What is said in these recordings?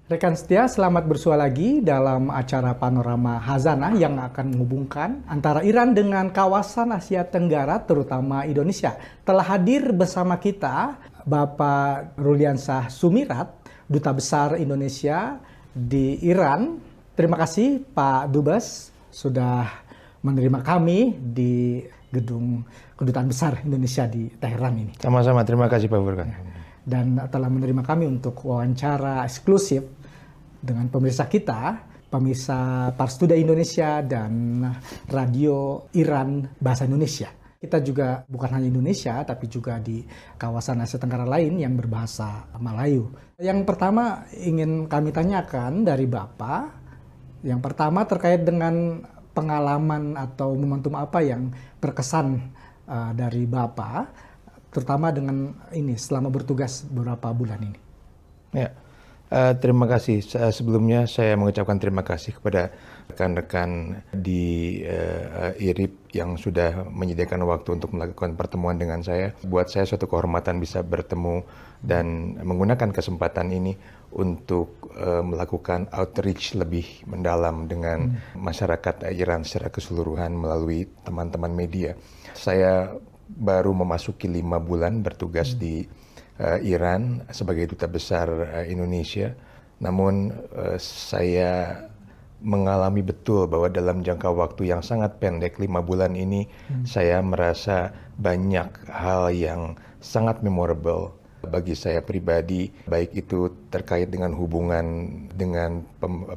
Rekan setia, selamat bersua lagi dalam acara Panorama Khazanah yang akan menghubungkan antara Iran dengan kawasan Asia Tenggara, terutama Indonesia. Telah hadir bersama kita Bapak Ruliansyah Sumirat, Duta Besar Indonesia di Iran. Terima kasih Pak Dubes sudah menerima kami di gedung Kedutaan Besar Indonesia di Teheran ini. Sama-sama, terima kasih Pak Burkan. Dan telah menerima kami untuk wawancara eksklusif dengan pemirsa kita, pemirsa Parstuda Indonesia dan Radio Iran Bahasa Indonesia. Kita juga bukan hanya Indonesia, tapi juga di kawasan Asia Tenggara lain yang berbahasa Melayu. Yang pertama ingin kami tanyakan dari Bapak, yang pertama terkait dengan pengalaman atau momentum apa yang berkesan dari Bapak, terutama dengan ini selama bertugas beberapa bulan ini. Ya. Terima kasih. Sebelumnya saya mengucapkan terima kasih kepada rekan-rekan di IRIB yang sudah menyediakan waktu untuk melakukan pertemuan dengan saya. Buat saya suatu kehormatan bisa bertemu dan menggunakan kesempatan ini untuk melakukan outreach lebih mendalam dengan masyarakat Iran secara keseluruhan melalui teman-teman media. Saya baru memasuki 5 bulan bertugas di Iran sebagai Duta Besar Indonesia. Namun saya mengalami betul bahwa dalam jangka waktu yang sangat pendek, 5 bulan ini, saya merasa banyak hal yang sangat memorable bagi saya pribadi, baik itu terkait dengan hubungan dengan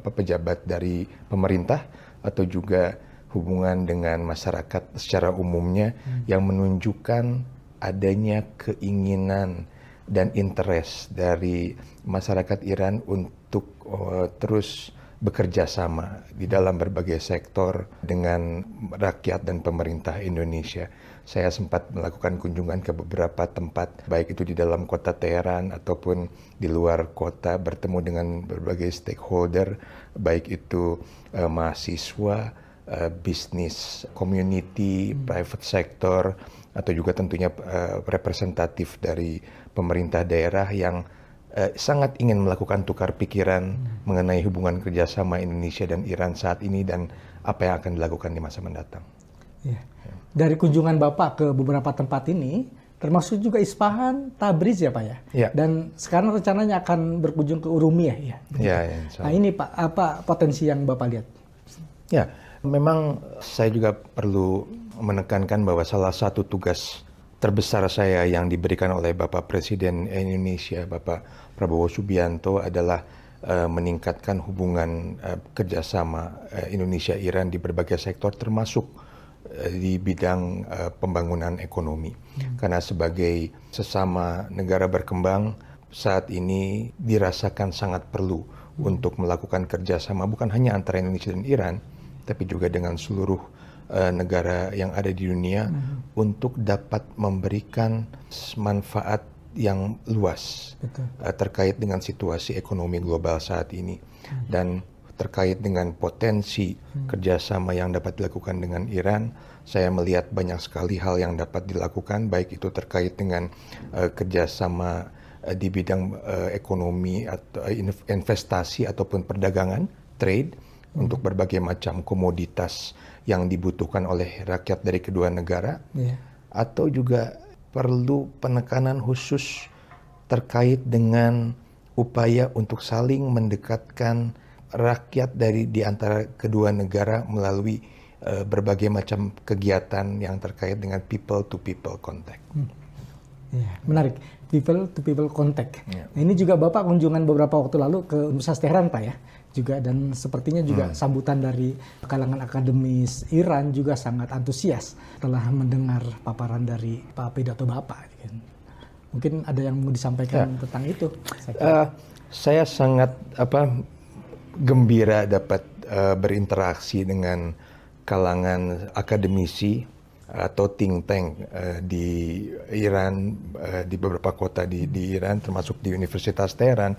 pejabat dari pemerintah atau juga hubungan dengan masyarakat secara umumnya yang menunjukkan adanya keinginan dan interest dari masyarakat Iran untuk terus bekerja sama di dalam berbagai sektor dengan rakyat dan pemerintah Indonesia. Saya sempat melakukan kunjungan ke beberapa tempat, baik itu di dalam kota Teheran ataupun di luar kota, bertemu dengan berbagai stakeholder, baik itu mahasiswa, bisnis, community, private sector, atau juga tentunya representatif dari pemerintah daerah yang sangat ingin melakukan tukar pikiran mengenai hubungan kerjasama Indonesia dan Iran saat ini dan apa yang akan dilakukan di masa mendatang. Ya. Dari kunjungan Bapak ke beberapa tempat ini, termasuk juga Isfahan, Tabriz ya Pak ya? Ya. Dan sekarang rencananya akan berkunjung ke Urumiyah ya? Ya, nah ini Pak, apa potensi yang Bapak lihat? Ya, memang saya juga perlu menekankan bahwa salah satu tugas terbesar saya yang diberikan oleh Bapak Presiden Indonesia, Bapak Prabowo Subianto adalah meningkatkan hubungan kerjasama Indonesia-Iran di berbagai sektor termasuk di bidang pembangunan ekonomi. Karena sebagai sesama negara berkembang saat ini dirasakan sangat perlu untuk melakukan kerjasama bukan hanya antara Indonesia dan Iran, tapi juga dengan seluruh negara yang ada di dunia untuk dapat memberikan manfaat yang luas terkait dengan situasi ekonomi global saat ini dan terkait dengan potensi kerjasama yang dapat dilakukan dengan Iran. Saya melihat banyak sekali hal yang dapat dilakukan, baik itu terkait dengan kerjasama di bidang ekonomi atau investasi ataupun perdagangan, trade, untuk berbagai macam komoditas yang dibutuhkan oleh rakyat dari kedua negara, atau juga perlu penekanan khusus terkait dengan upaya untuk saling mendekatkan rakyat di antara kedua negara melalui berbagai macam kegiatan yang terkait dengan people to people contact. Ya, menarik, people to people contact. Ya. Nah, ini juga Bapak kunjungan beberapa waktu lalu ke Universitas Teheran Pak ya? Juga dan sepertinya juga sambutan dari kalangan akademis Iran juga sangat antusias setelah mendengar paparan dari pidato Bapak. Mungkin ada yang mau disampaikan tentang itu. Saya sangat gembira dapat berinteraksi dengan kalangan akademisi atau think tank di Iran, di beberapa kota di Iran, termasuk di Universitas Teheran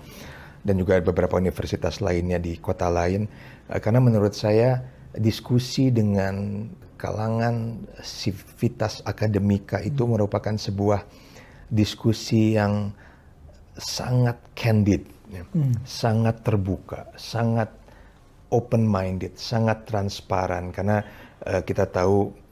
dan juga beberapa universitas lainnya di kota lain, karena menurut saya diskusi dengan kalangan sivitas akademika itu merupakan sebuah diskusi yang sangat candid, ya. Sangat terbuka, sangat open-minded, sangat transparan. Karena kita tahu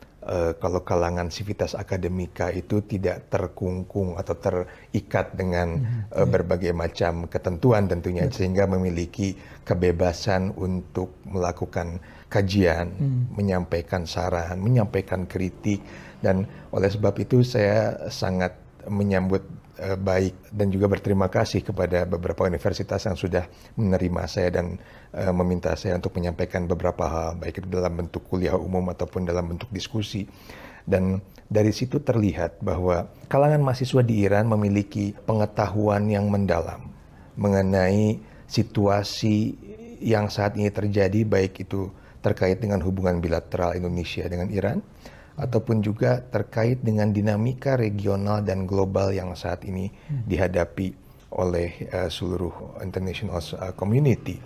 kalau kalangan Civitas Academica itu tidak terkungkung atau terikat dengan berbagai macam ketentuan tentunya, sehingga memiliki kebebasan untuk melakukan kajian, menyampaikan saran, menyampaikan kritik, dan oleh sebab itu saya sangat menyambut baik dan juga berterima kasih kepada beberapa universitas yang sudah menerima saya dan meminta saya untuk menyampaikan beberapa hal, baik dalam bentuk kuliah umum ataupun dalam bentuk diskusi. Dan dari situ terlihat bahwa kalangan mahasiswa di Iran memiliki pengetahuan yang mendalam mengenai situasi yang saat ini terjadi, baik itu terkait dengan hubungan bilateral Indonesia dengan Iran, ataupun juga terkait dengan dinamika regional dan global yang saat ini dihadapi oleh seluruh international community.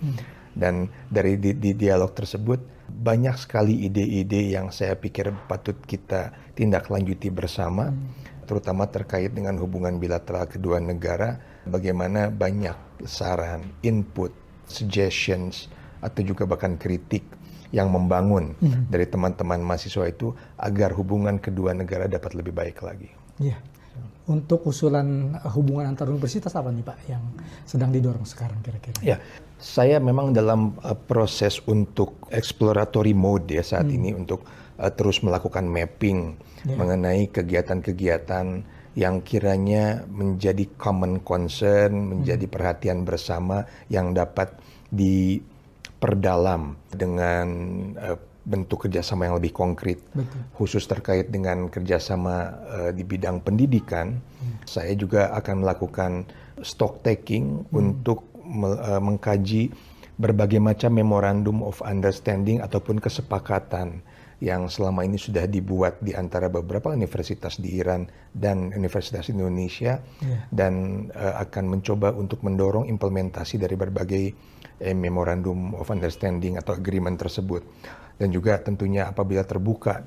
Dan dari di dialog tersebut banyak sekali ide-ide yang saya pikir patut kita tindak lanjuti bersama, terutama terkait dengan hubungan bilateral kedua negara, bagaimana banyak saran, input, suggestions, atau juga bahkan kritik yang membangun dari teman-teman mahasiswa itu agar hubungan kedua negara dapat lebih baik lagi. Iya. Untuk usulan hubungan antar universitas apa nih Pak yang sedang didorong sekarang kira-kira? Ya, saya memang dalam proses untuk exploratory mode ya saat ini untuk terus melakukan mapping mengenai kegiatan-kegiatan yang kiranya menjadi common concern, menjadi perhatian bersama yang dapat diperdalam dengan bentuk kerjasama yang lebih konkret. Betul. Khusus terkait dengan kerjasama di bidang pendidikan. Saya juga akan melakukan stock taking untuk mengkaji berbagai macam memorandum of understanding ataupun kesepakatan yang selama ini sudah dibuat di antara beberapa universitas di Iran dan Universitas Indonesia, dan akan mencoba untuk mendorong implementasi dari berbagai memorandum of understanding atau agreement tersebut. Dan juga tentunya apabila terbuka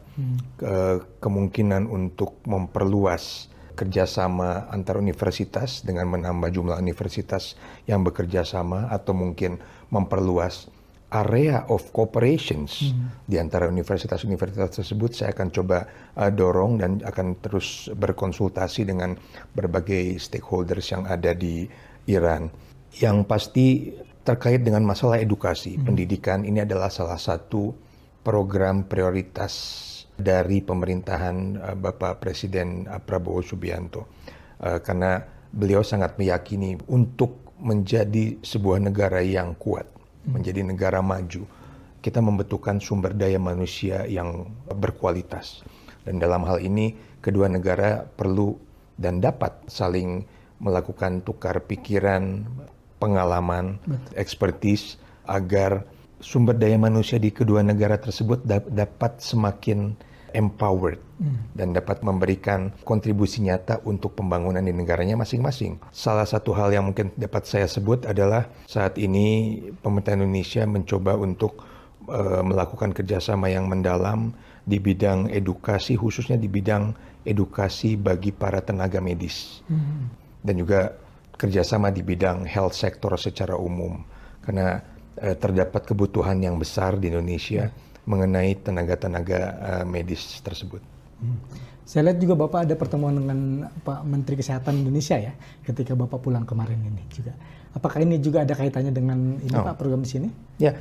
kemungkinan untuk memperluas kerjasama antar universitas dengan menambah jumlah universitas yang bekerja sama, atau mungkin memperluas area of cooperations di antara universitas-universitas tersebut, saya akan coba dorong dan akan terus berkonsultasi dengan berbagai stakeholders yang ada di Iran. Yang pasti terkait dengan masalah edukasi, pendidikan ini adalah salah satu program prioritas dari pemerintahan Bapak Presiden Prabowo Subianto. Karena beliau sangat meyakini untuk menjadi sebuah negara yang kuat, menjadi negara maju, kita membutuhkan sumber daya manusia yang berkualitas. Dan dalam hal ini kedua negara perlu dan dapat saling melakukan tukar pikiran, pengalaman, expertise, agar sumber daya manusia di kedua negara tersebut dapat semakin empowered dan dapat memberikan kontribusi nyata untuk pembangunan di negaranya masing-masing. Salah satu hal yang mungkin dapat saya sebut adalah saat ini pemerintah Indonesia mencoba untuk melakukan kerjasama yang mendalam di bidang edukasi, khususnya di bidang edukasi bagi para tenaga medis, dan juga kerjasama di bidang health sector secara umum, karena terdapat kebutuhan yang besar di Indonesia mengenai tenaga-tenaga medis tersebut. Saya lihat juga Bapak ada pertemuan dengan Pak Menteri Kesehatan Indonesia ya, ketika Bapak pulang kemarin ini juga. Apakah ini juga ada kaitannya dengan ini Pak, program di sini? Ya,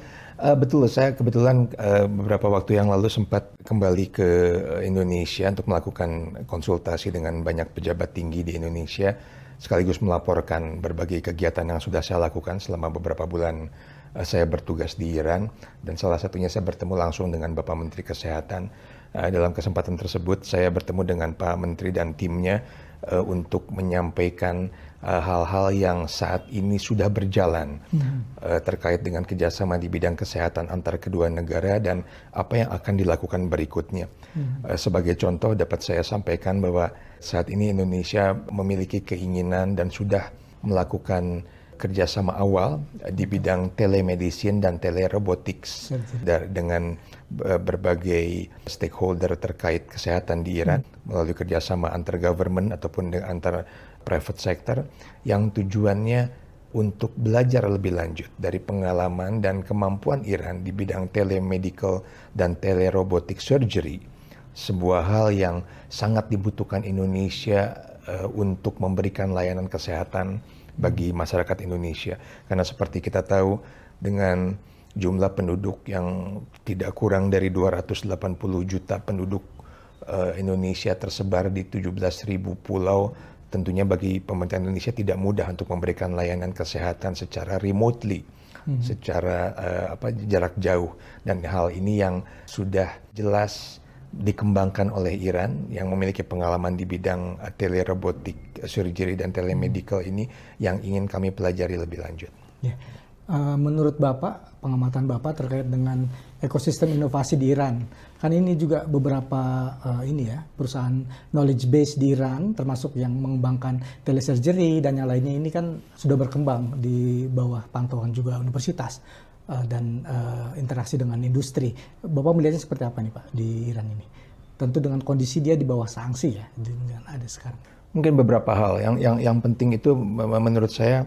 betul. Saya kebetulan beberapa waktu yang lalu sempat kembali ke Indonesia untuk melakukan konsultasi dengan banyak pejabat tinggi di Indonesia, sekaligus melaporkan berbagai kegiatan yang sudah saya lakukan selama beberapa bulan saya bertugas di Iran, dan salah satunya saya bertemu langsung dengan Bapak Menteri Kesehatan. Dalam kesempatan tersebut saya bertemu dengan Pak Menteri dan timnya untuk menyampaikan hal-hal yang saat ini sudah berjalan terkait dengan kerjasama di bidang kesehatan antar kedua negara dan apa yang akan dilakukan berikutnya. Sebagai contoh dapat saya sampaikan bahwa saat ini Indonesia memiliki keinginan dan sudah melakukan kerjasama awal di bidang telemedicine dan telerobotics dengan berbagai stakeholder terkait kesehatan di Iran melalui kerjasama antar government ataupun antar private sector, yang tujuannya untuk belajar lebih lanjut dari pengalaman dan kemampuan Iran di bidang telemedical dan telerobotic surgery, sebuah hal yang sangat dibutuhkan Indonesia untuk memberikan layanan kesehatan bagi masyarakat Indonesia. Karena seperti kita tahu, dengan jumlah penduduk yang tidak kurang dari 280 juta penduduk Indonesia tersebar di 17.000 pulau, tentunya bagi pemerintah Indonesia tidak mudah untuk memberikan layanan kesehatan secara remotely, secara jarak jauh. Dan hal ini yang sudah jelas dikembangkan oleh Iran yang memiliki pengalaman di bidang telerobotic surgery dan telemedical ini yang ingin kami pelajari lebih lanjut. Ya. Menurut Bapak, pengamatan Bapak terkait dengan ekosistem inovasi di Iran, kan ini juga beberapa perusahaan knowledge base di Iran, termasuk yang mengembangkan telesurgery dan yang lainnya ini kan sudah berkembang di bawah pantauan juga universitas dan interaksi dengan industri. Bapak melihatnya seperti apa nih Pak di Iran ini? Tentu dengan kondisi dia di bawah sanksi ya, dengan ada sekarang. Mungkin beberapa hal yang penting itu menurut saya,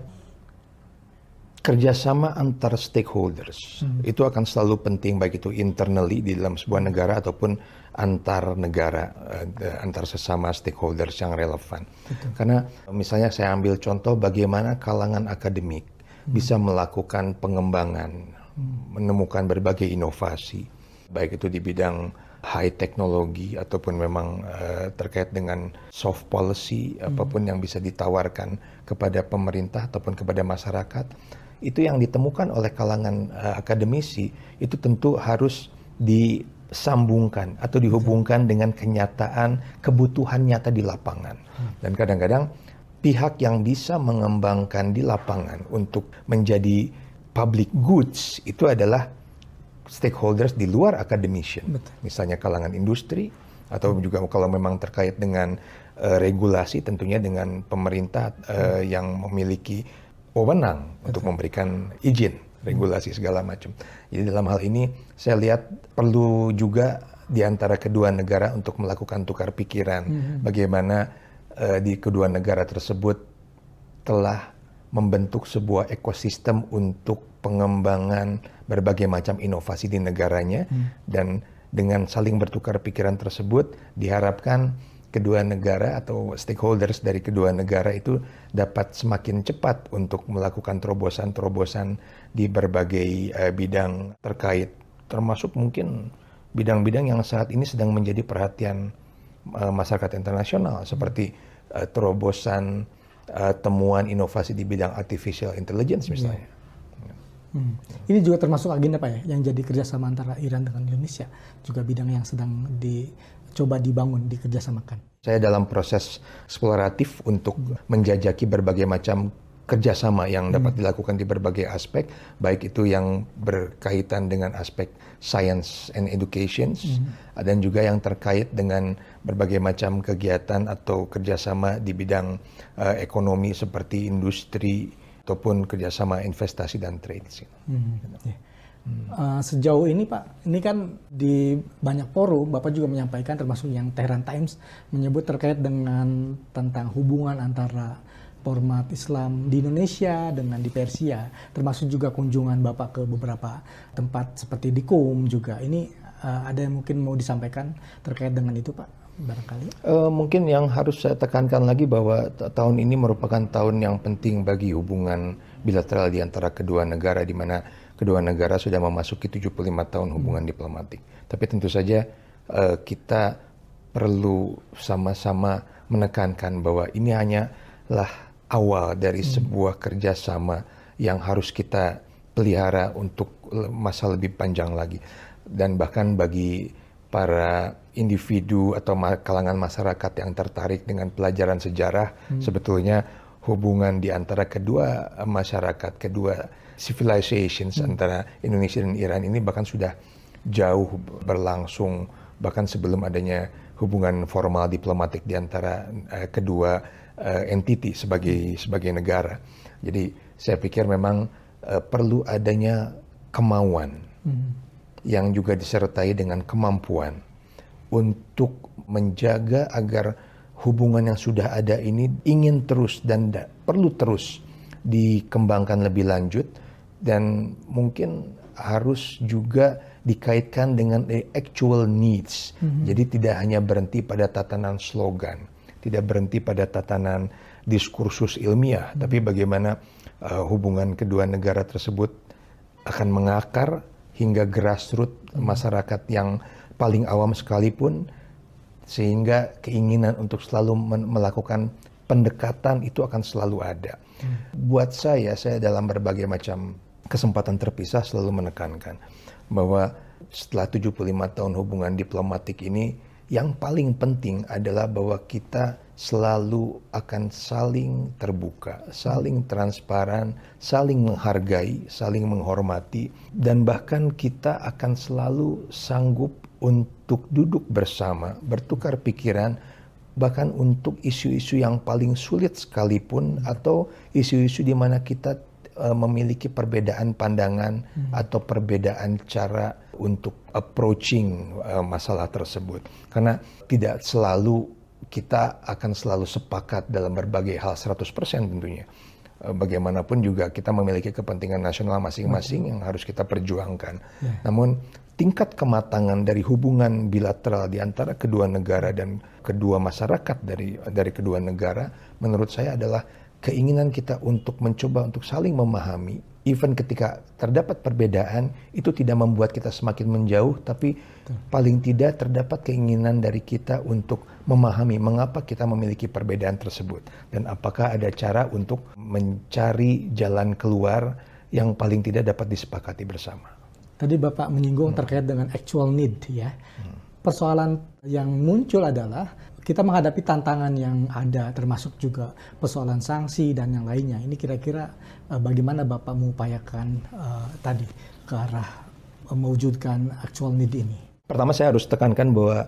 kerjasama antar stakeholders itu akan selalu penting, baik itu internally di dalam sebuah negara ataupun antar negara, antar sesama stakeholders yang relevan. Betul. Karena misalnya saya ambil contoh bagaimana kalangan akademik bisa melakukan pengembangan, menemukan berbagai inovasi, baik itu di bidang high teknologi ataupun memang terkait dengan soft policy, apapun yang bisa ditawarkan kepada pemerintah ataupun kepada masyarakat. Itu yang ditemukan oleh kalangan akademisi itu tentu harus disambungkan atau dihubungkan dengan kenyataan kebutuhan nyata di lapangan. Dan kadang-kadang pihak yang bisa mengembangkan di lapangan untuk menjadi public goods itu adalah stakeholders di luar academician. Betul. Misalnya kalangan industri atau juga kalau memang terkait dengan regulasi, tentunya dengan pemerintah yang memiliki wewenang untuk memberikan izin, regulasi segala macam. Jadi dalam hal ini saya lihat perlu juga di antara kedua negara untuk melakukan tukar pikiran. Bagaimana di kedua negara tersebut telah membentuk sebuah ekosistem untuk pengembangan berbagai macam inovasi di negaranya. Dan dengan saling bertukar pikiran tersebut diharapkan kedua negara atau stakeholders dari kedua negara itu dapat semakin cepat untuk melakukan terobosan-terobosan di berbagai bidang terkait, termasuk mungkin bidang-bidang yang saat ini sedang menjadi perhatian masyarakat internasional, seperti terobosan temuan inovasi di bidang artificial intelligence misalnya. Ini juga termasuk agenda Pak ya, yang jadi kerjasama antara Iran dengan Indonesia, juga bidang yang sedang coba dibangun, dikerjasamakan. Saya dalam proses eksploratif untuk menjajaki berbagai macam kerjasama yang dapat dilakukan di berbagai aspek, baik itu yang berkaitan dengan aspek science and education, dan juga yang terkait dengan berbagai macam kegiatan atau kerjasama di bidang ekonomi seperti industri ataupun kerjasama investasi dan trade. Sejauh ini Pak, ini kan di banyak forum Bapak juga menyampaikan, termasuk yang Tehran Times menyebut terkait dengan tentang hubungan antara format Islam di Indonesia dengan di Persia, termasuk juga kunjungan Bapak ke beberapa tempat seperti di Qum juga. Ini ada yang mungkin mau disampaikan terkait dengan itu Pak, barangkali? Mungkin yang harus saya tekankan lagi bahwa tahun ini merupakan tahun yang penting bagi hubungan bilateral di antara kedua negara, di mana kedua negara sudah memasuki 75 tahun hubungan diplomatik. Tapi tentu saja kita perlu sama-sama menekankan bahwa ini hanyalah awal dari sebuah kerjasama yang harus kita pelihara untuk masa lebih panjang lagi. Dan bahkan bagi para individu atau kalangan masyarakat yang tertarik dengan pelajaran sejarah, sebetulnya hubungan di antara kedua masyarakat, kedua civilizations antara Indonesia dan Iran ini bahkan sudah jauh berlangsung, bahkan sebelum adanya hubungan formal diplomatik di antara kedua entiti sebagai negara. Jadi saya pikir memang perlu adanya kemauan yang juga disertai dengan kemampuan untuk menjaga agar hubungan yang sudah ada ini ingin terus dan perlu terus dikembangkan lebih lanjut dan mungkin harus juga dikaitkan dengan the actual needs. Jadi tidak hanya berhenti pada tatanan slogan, tidak berhenti pada tatanan diskursus ilmiah, tapi bagaimana hubungan kedua negara tersebut akan mengakar hingga grassroots masyarakat yang paling awam sekalipun, sehingga keinginan untuk selalu melakukan pendekatan itu akan selalu ada. Buat saya dalam berbagai macam kesempatan terpisah selalu menekankan bahwa setelah 75 tahun hubungan diplomatik ini, yang paling penting adalah bahwa kita selalu akan saling terbuka, saling transparan, saling menghargai, saling menghormati, dan bahkan kita akan selalu sanggup untuk duduk bersama, bertukar pikiran, bahkan untuk isu-isu yang paling sulit sekalipun, atau isu-isu di mana kita memiliki perbedaan pandangan atau perbedaan cara untuk approaching masalah tersebut. Karena tidak selalu kita akan selalu sepakat dalam berbagai hal 100% tentunya. Bagaimanapun juga kita memiliki kepentingan nasional masing-masing yang harus kita perjuangkan. Namun tingkat kematangan dari hubungan bilateral di antara kedua negara dan kedua masyarakat dari kedua negara, menurut saya adalah keinginan kita untuk mencoba untuk saling memahami, even ketika terdapat perbedaan, itu tidak membuat kita semakin menjauh, tapi paling tidak terdapat keinginan dari kita untuk memahami mengapa kita memiliki perbedaan tersebut, dan apakah ada cara untuk mencari jalan keluar yang paling tidak dapat disepakati bersama. Tadi Bapak menyinggung terkait dengan actual need ya. Persoalan yang muncul adalah kita menghadapi tantangan yang ada, termasuk juga persoalan sanksi dan yang lainnya. Ini kira-kira bagaimana Bapak mengupayakan tadi ke arah mewujudkan actual need ini? Pertama saya harus tekankan bahwa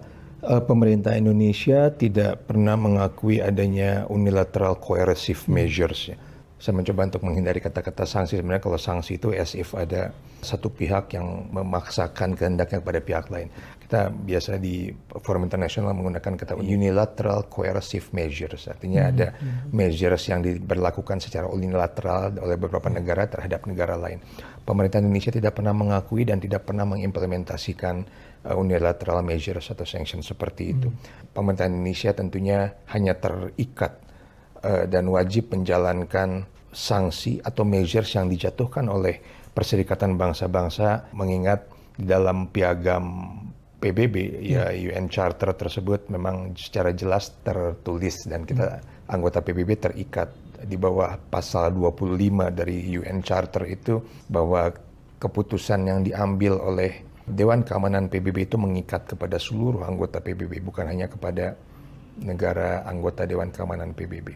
pemerintah Indonesia tidak pernah mengakui adanya unilateral coercive measures. Saya mencoba untuk menghindari kata-kata sanksi. Sebenarnya kalau sanksi itu as if ada satu pihak yang memaksakan kehendaknya kepada pihak lain. Kita biasa di forum internasional menggunakan kata unilateral coercive measures. Artinya ada measures yang diberlakukan secara unilateral oleh beberapa negara terhadap negara lain. Pemerintah Indonesia tidak pernah mengakui dan tidak pernah mengimplementasikan unilateral measures atau sanction seperti itu. Pemerintah Indonesia tentunya hanya terikat dan wajib menjalankan sanksi atau measures yang dijatuhkan oleh Perserikatan Bangsa-Bangsa, mengingat di dalam piagam PBB ya UN Charter tersebut memang secara jelas tertulis dan kita anggota PBB terikat di bawah pasal 25 dari UN Charter itu, bahwa keputusan yang diambil oleh Dewan Keamanan PBB itu mengikat kepada seluruh anggota PBB, bukan hanya kepada negara anggota Dewan Keamanan PBB.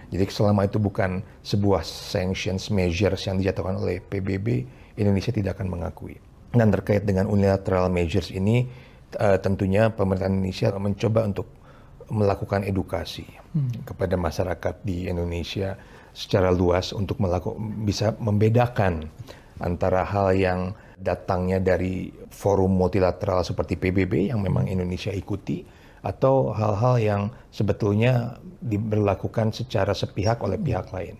Jadi selama itu bukan sebuah sanctions measures yang dijatuhkan oleh PBB, Indonesia tidak akan mengakui. Dan terkait dengan unilateral measures ini, tentunya pemerintah Indonesia mencoba untuk melakukan edukasi kepada masyarakat di Indonesia secara luas untuk bisa membedakan antara hal yang datangnya dari forum multilateral seperti PBB yang memang Indonesia ikuti, atau hal-hal yang sebetulnya diberlakukan secara sepihak oleh pihak lain.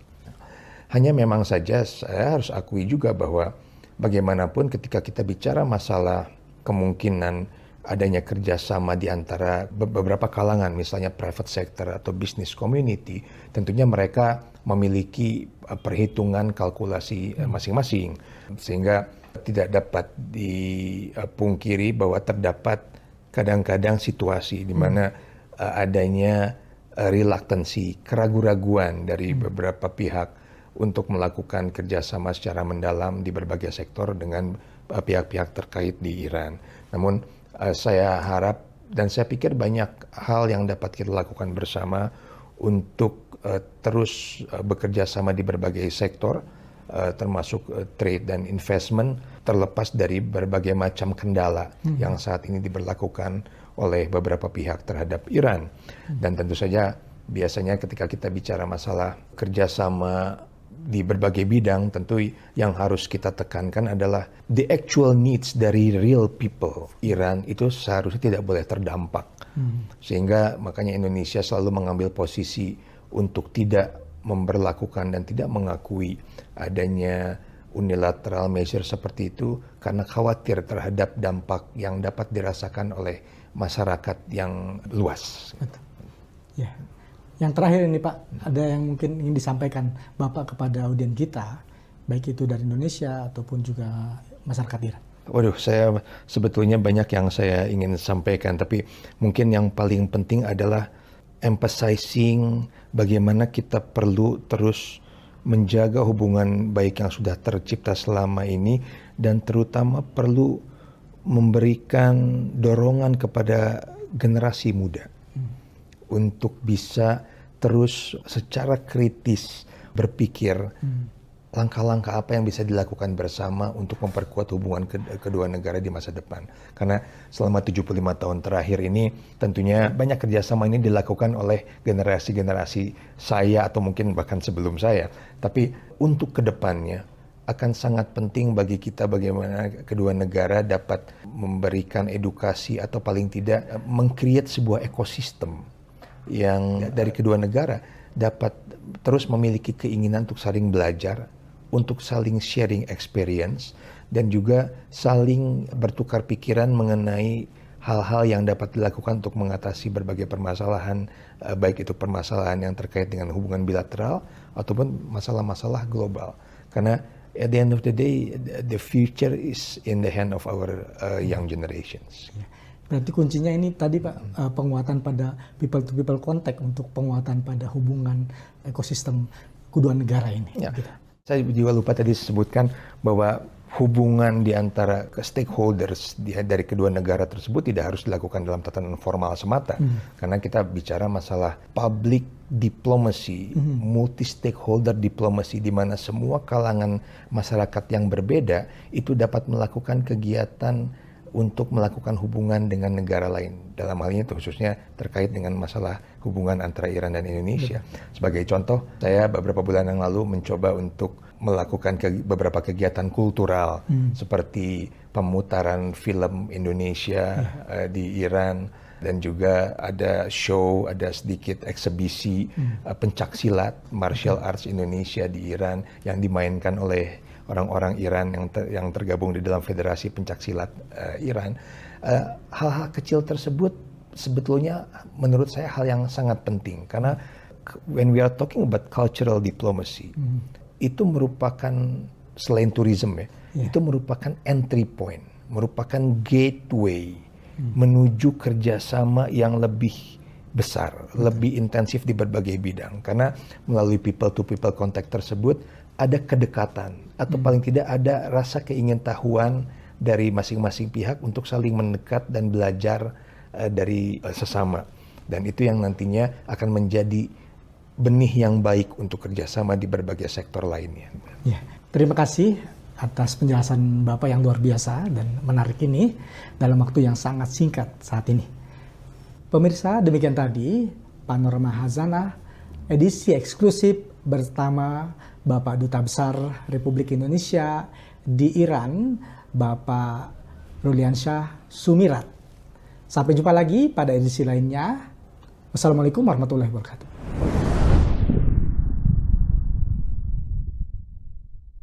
Hanya memang saja saya harus akui juga bahwa bagaimanapun ketika kita bicara masalah kemungkinan adanya kerjasama di antara beberapa kalangan, misalnya private sector atau business community, tentunya mereka memiliki perhitungan kalkulasi masing-masing, sehingga tidak dapat dipungkiri bahwa terdapat kadang-kadang situasi di mana adanya reluctancy, keraguan-raguan dari beberapa pihak untuk melakukan kerjasama secara mendalam di berbagai sektor dengan pihak-pihak terkait di Iran. Namun saya harap dan saya pikir banyak hal yang dapat kita lakukan bersama untuk terus bekerja sama di berbagai sektor, termasuk trade dan investment, terlepas dari berbagai macam kendala yang saat ini diberlakukan oleh beberapa pihak terhadap Iran. Dan tentu saja biasanya ketika kita bicara masalah kerjasama di berbagai bidang, tentu yang harus kita tekankan adalah the actual needs dari real people Iran itu seharusnya tidak boleh terdampak. Sehingga makanya Indonesia selalu mengambil posisi untuk tidak memberlakukan dan tidak mengakui adanya unilateral measure seperti itu karena khawatir terhadap dampak yang dapat dirasakan oleh masyarakat yang luas. Betul. Ya. Yang terakhir ini Pak, ada yang mungkin ingin disampaikan Bapak kepada audien kita, baik itu dari Indonesia ataupun juga masyarakat Iran. Waduh, saya sebetulnya banyak yang saya ingin sampaikan, tapi mungkin yang paling penting adalah emphasizing bagaimana kita perlu terus menjaga hubungan baik yang sudah tercipta selama ini dan terutama perlu memberikan dorongan kepada generasi muda untuk bisa terus secara kritis berpikir langkah-langkah apa yang bisa dilakukan bersama untuk memperkuat hubungan kedua negara di masa depan. Karena selama 75 tahun terakhir ini tentunya banyak kerjasama ini dilakukan oleh generasi-generasi saya atau mungkin bahkan sebelum saya. Tapi untuk kedepannya akan sangat penting bagi kita bagaimana kedua negara dapat memberikan edukasi atau paling tidak meng-create sebuah ekosistem yang dari kedua negara dapat terus memiliki keinginan untuk saling belajar, untuk saling sharing experience, dan juga saling bertukar pikiran mengenai hal-hal yang dapat dilakukan untuk mengatasi berbagai permasalahan, baik itu permasalahan yang terkait dengan hubungan bilateral ataupun masalah-masalah global. Karena at the end of the day, the future is in the hand of our young generations. Berarti kuncinya ini tadi Pak, penguatan pada people to people contact untuk penguatan pada hubungan ekosistem kedua negara ini. Ya. Gitu. Saya juga lupa tadi sebutkan bahwa hubungan di antara stakeholders dari kedua negara tersebut tidak harus dilakukan dalam tatanan formal semata. Karena kita bicara masalah public diplomacy, multi-stakeholder diplomacy, di mana semua kalangan masyarakat yang berbeda itu dapat melakukan kegiatan untuk melakukan hubungan dengan negara lain. Dalam hal ini khususnya terkait dengan masalah hubungan antara Iran dan Indonesia. Sebagai contoh, saya beberapa bulan yang lalu mencoba untuk melakukan beberapa kegiatan kultural seperti pemutaran film Indonesia di Iran, dan juga ada show, ada sedikit eksibisi pencaksilat martial arts Indonesia di Iran yang dimainkan oleh orang-orang Iran yang tergabung di dalam Federasi Pencaksilat Iran. Hal-hal kecil tersebut sebetulnya menurut saya hal yang sangat penting, karena when we are talking about cultural diplomacy, itu merupakan selain tourism itu merupakan entry point, merupakan gateway menuju kerjasama yang lebih besar, lebih intensif di berbagai bidang. Karena melalui people to people contact tersebut ada kedekatan atau paling tidak ada rasa keingintahuan dari masing-masing pihak untuk saling mendekat dan belajar dari sesama. Dan itu yang nantinya akan menjadi benih yang baik untuk kerjasama di berbagai sektor lainnya. Ya, terima kasih atas penjelasan Bapak yang luar biasa dan menarik ini dalam waktu yang sangat singkat saat ini. Pemirsa, demikian tadi Panorama Khazanah edisi eksklusif bersama Bapak Duta Besar Republik Indonesia di Iran, Bapak Ruliansyah Sumirat. Sampai jumpa lagi pada edisi lainnya. Wassalamualaikum warahmatullahi wabarakatuh.